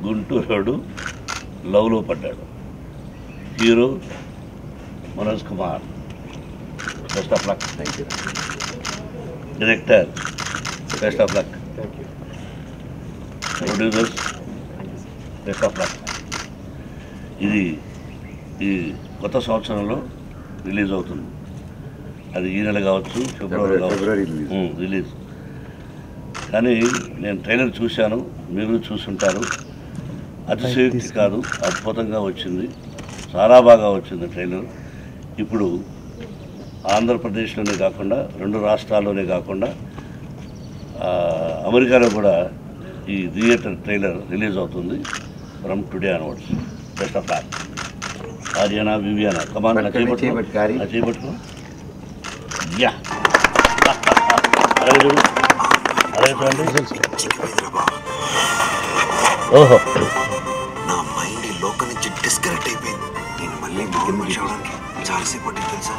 గుంటూరోడు లవ్లో పడ్డాడు. Hero Manoj Kumar, best of luck. Director, best of luck. Producers, best of luck. ఇది ఈ కొత్త సంవత్సరంలో రిలీజ్ అవుతుంది. అది ఈ నెల కావచ్చు, ఫిబ్రవరి కావచ్చు రిలీజ్. కానీ నేను ట్రైలర్ చూశాను, మీరు చూసుంటారు. అతిశయోక్తి కాదు, అద్భుతంగా వచ్చింది, చాలా బాగా వచ్చింది ట్రైలర్. ఇప్పుడు ఆంధ్రప్రదేశ్లోనే కాకుండా 2 రాష్ట్రాల్లోనే కాకుండా అమెరికాలో కూడా ఈ థియేటర్ ట్రైలర్ రిలీజ్ అవుతుంది from today onwards. Best of luck. Ariana, Viviana, come on చేపట్టుకో. యా అలాగే చూడు, అలాగే చూడండి. ఓహో, నా మైండ్ ఈ లోకం నుంచి డిస్కనెక్ట్ అయిపోయింది. నేను మళ్ళీ మామూలు మనిషి అవడానికి చాలాసేపు పట్టింది తెలుసా.